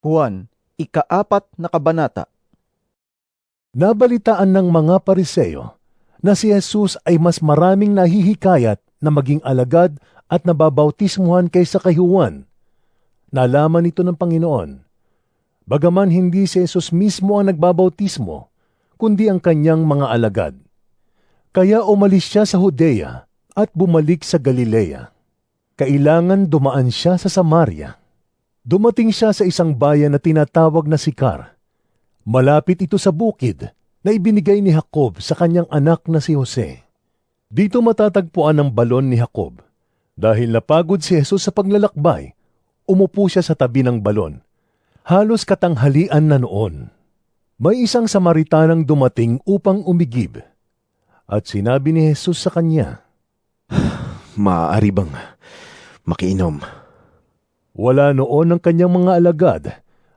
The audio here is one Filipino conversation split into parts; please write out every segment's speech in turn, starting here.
Juan, ika-4 na kabanata. Nabalitaan ng mga Pariseo na si Jesus ay mas maraming nahihikayat na maging alagad at nababautismuhan kaysa kay Juan. Nalaman ito ng Panginoon. Bagaman hindi si Jesus mismo ang nagbabautismo, kundi ang kanyang mga alagad. Kaya umalis siya sa Judea at bumalik sa Galilea. Kailangan dumaan siya sa Samaria. Dumating siya sa isang bayan na tinatawag na Sicar. Malapit ito sa bukid na ibinigay ni Jacob sa kanyang anak na si Jose. Dito matatagpuan ang balon ni Jacob. Dahil napagod si Jesus sa paglalakbay, umupo siya sa tabi ng balon. Halos katanghalian na noon. May isang Samaritanang dumating upang umigib. At sinabi ni Jesus sa kanya, "Maaari bang makiinom?" Wala noon ang kanyang mga alagad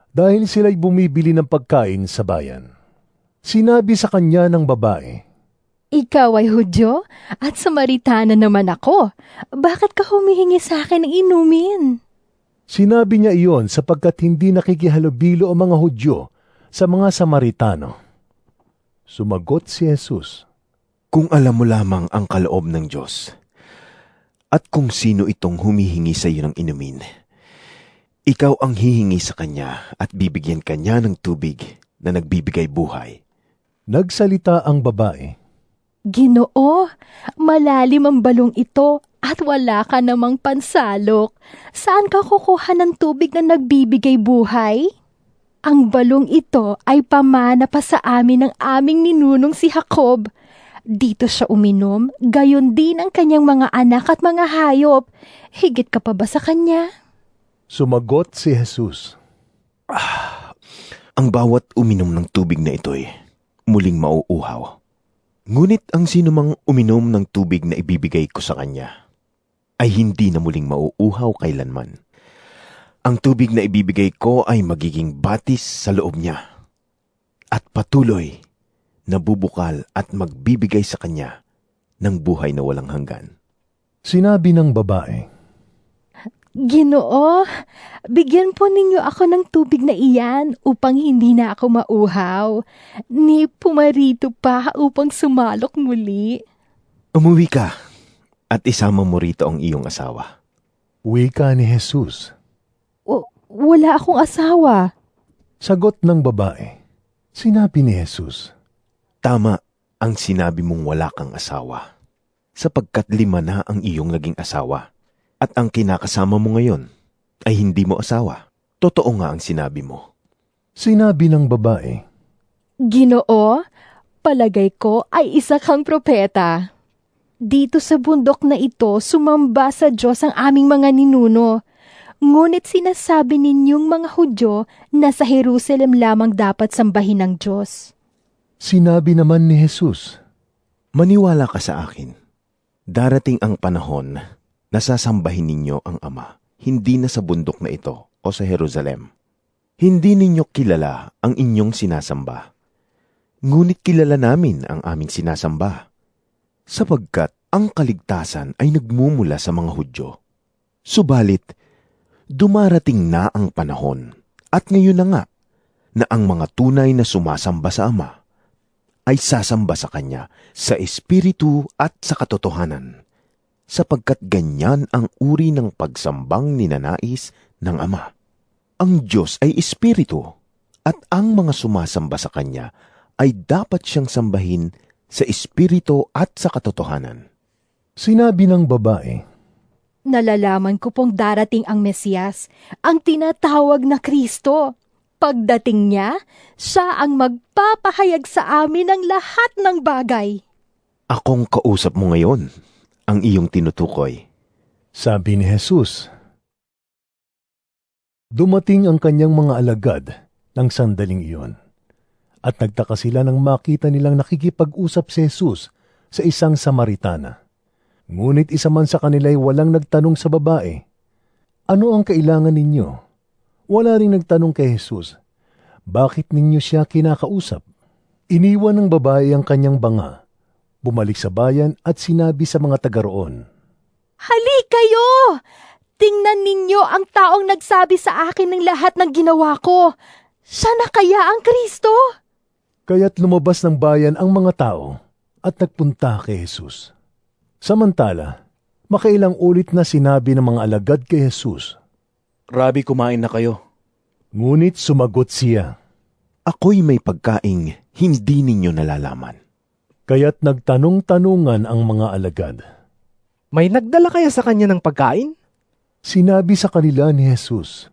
dahil sila'y bumibili ng pagkain sa bayan. Sinabi sa kanya ng babae, Ikaw ay Hudyo at Samaritana naman ako. Bakit ka humihingi sa akin ng inumin? Sinabi niya iyon sapagkat hindi nakikihalubilo ang mga Hudyo sa mga Samaritano. Sumagot si Jesus, Kung alam mo lamang ang kaloob ng Diyos, at kung sino itong humihingi sa iyo ng inumin, ikaw ang hihingi sa kanya at bibigyan kanya ng tubig na nagbibigay buhay. Nagsalita ang babae. Ginoo, malalim ang balong ito at wala ka namang pansalok. Saan ka kukuha ng tubig na nagbibigay buhay? Ang balong ito ay pamana pa sa amin ng aming ninunong si Jacob. Dito siya uminom, gayon din ang kanyang mga anak at mga hayop. Higit ka pa ba sa kanya? Sumagot si Jesus, Ang bawat uminom ng tubig na ito'y muling mauuhaw. Ngunit ang sinumang uminom ng tubig na ibibigay ko sa kanya ay hindi na muling mauuhaw kailanman. Ang tubig na ibibigay ko ay magiging batis sa loob niya at patuloy na bubukal at magbibigay sa kanya ng buhay na walang hanggan. sinabi ng babae, Ginoo, bigyan po ninyo ako ng tubig na iyan upang hindi na ako mauhaw. Ni pumarito pa upang sumalok muli. Umuwi ka at isama mo rito ang iyong asawa. wika ni Jesus. Wala akong asawa. Sagot ng babae. Sinabi ni Jesus, Tama ang sinabi mong wala kang asawa, sapagkat 5 na ang iyong naging asawa, at ang kinakasama mo ngayon ay hindi mo asawa. Totoo nga ang sinabi mo. Sinabi ng babae, Ginoo, palagay ko ay isa kang propeta. Dito sa bundok na ito, sumamba sa Diyos ang aming mga ninuno. Ngunit sinasabi ninyong mga Hudyo na sa Jerusalem lamang dapat sambahin ng Diyos. Sinabi naman ni Jesus, Maniwala ka sa akin. Darating ang panahon na sasambahin ninyo ang Ama, hindi na sa bundok na ito o sa Jerusalem. Hindi ninyo kilala ang inyong sinasamba. Ngunit kilala namin ang aming sinasamba, sapagkat ang kaligtasan ay nagmumula sa mga Hudyo. Subalit, dumarating na ang panahon, at ngayon na nga, na ang mga tunay na sumasamba sa Ama ay sasamba sa Kanya sa Espiritu at sa katotohanan, sapagkat ganyan ang uri ng pagsambang ninanais ng Ama. Ang Diyos ay Espiritu, at ang mga sumasamba sa Kanya ay dapat siyang sambahin sa Espiritu at sa katotohanan. sinabi ng babae, Nalalaman ko pong darating ang Mesiyas, ang tinatawag na Kristo. Pagdating niya, siya ang magpapahayag sa amin ng lahat ng bagay. Akong kausap mo ngayon, ang iyong tinutukoy. sabi ni Jesus. Dumating ang kanyang mga alagad ng sandaling iyon, at nagtaka sila nang makita nilang nakikipag-usap si Jesus sa isang Samaritana. Ngunit isa man sa kanila'y walang nagtanong sa babae, Ano ang kailangan ninyo? Wala ring nagtanong kay Jesus, Bakit ninyo siya kinakausap? Iniwan ng babae ang kanyang banga, bumalik sa bayan at sinabi sa mga taga roon, Halik kayo! Tingnan ninyo ang taong nagsabi sa akin ng lahat ng ginawa ko. Siya na kaya ang Kristo? Kaya't lumabas ng bayan ang mga tao at nagpunta kay Jesus. Samantala, makailang ulit na sinabi ng mga alagad kay Jesus. Rabi, kumain na kayo. Ngunit sumagot siya. Ako'y may pagkaing hindi ninyo nalalaman. Kaya't nagtanong-tanungan ang mga alagad. May nagdala kaya sa kanya ng pagkain? Sinabi sa kanila ni Jesus.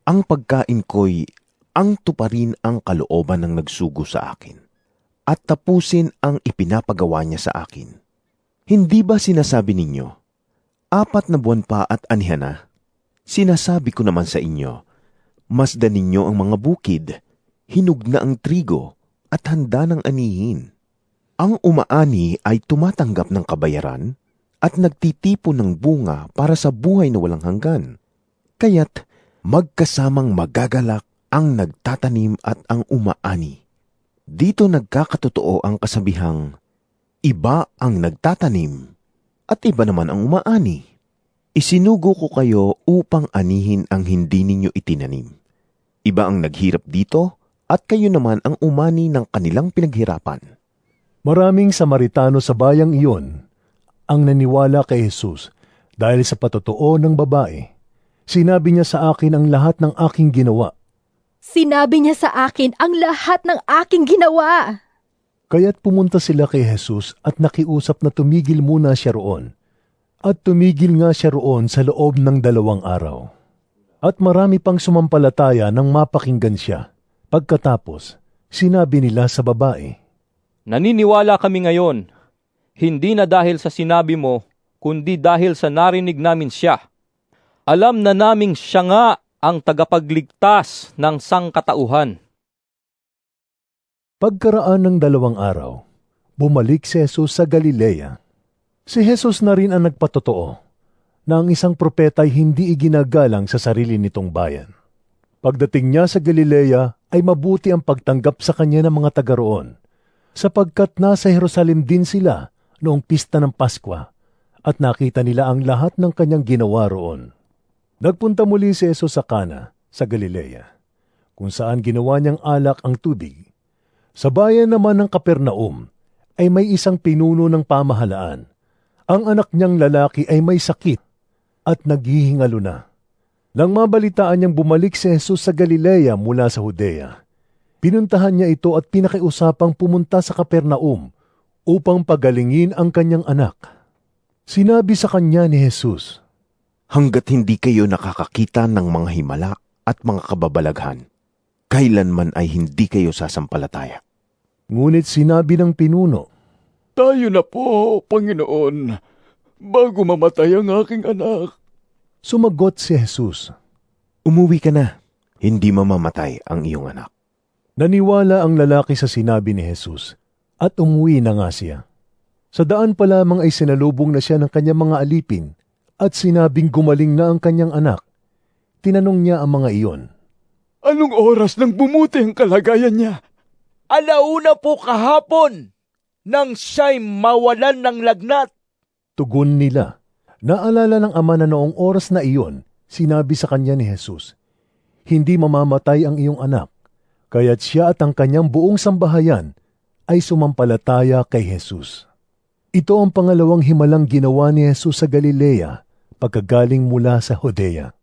Ang pagkain ko'y ang tuparin ang kalooban ng nagsugo sa akin at tapusin ang ipinapagawa niya sa akin. Hindi ba sinasabi ninyo, 4 na buwan pa at anihan na? Sinasabi ko naman sa inyo, masdan ninyo ang mga bukid, hinog na ang trigo at handa ng anihin. Ang umaani ay tumatanggap ng kabayaran at nagtitipon ng bunga para sa buhay na walang hanggan. Kaya't magkasamang magagalak ang nagtatanim at ang umaani. Dito nagkakatotoo ang kasabihang, iba ang nagtatanim at iba naman ang umaani. Isinugo ko kayo upang anihin ang hindi ninyo itinanim. Iba ang naghirap dito at kayo naman ang umani ng kanilang pinaghirapan. Maraming Samaritano sa bayang iyon ang naniwala kay Jesus dahil sa patotoo ng babae. Sinabi niya sa akin ang lahat ng aking ginawa. Sinabi niya sa akin ang lahat ng aking ginawa. Kaya't pumunta sila kay Jesus at nakiusap na tumigil muna siya roon. At tumigil nga siya roon sa loob ng 2 araw. At marami pang sumampalataya nang mapakinggan siya. Pagkatapos, sinabi nila sa babae, Naniniwala kami ngayon, hindi na dahil sa sinabi mo, kundi dahil sa narinig namin siya. Alam na naming siya nga ang tagapagligtas ng sangkatauhan. Pagkaraan ng 2 araw, bumalik si Jesus sa Galilea. Si Jesus na rin ang nagpatotoo na ang isang propeta ay hindi iginagalang sa sarili nitong bayan. Pagdating niya sa Galilea ay mabuti ang pagtanggap sa kanya ng mga taga roon, sapagkat nasa Jerusalem din sila noong pista ng Paskwa at nakita nila ang lahat ng kanyang ginawa roon. Nagpunta muli si Jesus sa Cana sa Galilea, kung saan ginawa niyang alak ang tubig. Sa bayan naman ng Capernaum ay may isang pinuno ng pamahalaan. Ang anak niyang lalaki ay may sakit at naghihingalo na. Nang mabalitaan niyang bumalik si Jesus sa Galilea mula sa Judea, pinuntahan niya ito at pinakiusapang pumunta sa Capernaum upang pagalingin ang kanyang anak. Sinabi sa kanya ni Jesus, Hanggat hindi kayo nakakakita ng mga himala at mga kababalaghan, kailanman ay hindi kayo sasampalataya. Ngunit sinabi ng pinuno, Tayo na po, Panginoon, bago mamatay ang aking anak. Sumagot si Jesus. Umuwi ka na, hindi mamamatay ang iyong anak. Naniwala ang lalaki sa sinabi ni Jesus at umuwi na nga siya. Sa daan pa lamang ay sinalubong na siya ng kanyang mga alipin at sinabing gumaling na ang kanyang anak. Tinanong niya ang mga iyon. Anong oras nang bumuti ang kalagayan niya? Alauna po kahapon, nang siya'y mawalan ng lagnat. Tugon nila. Naalala ng ama na noong oras na iyon, sinabi sa kanya ni Jesus, Hindi mamamatay ang iyong anak, kaya't siya at ang kanyang buong sambahayan ay sumampalataya kay Jesus. Ito ang pangalawang himalang ginawa ni Jesus sa Galilea pagkagaling mula sa Judea.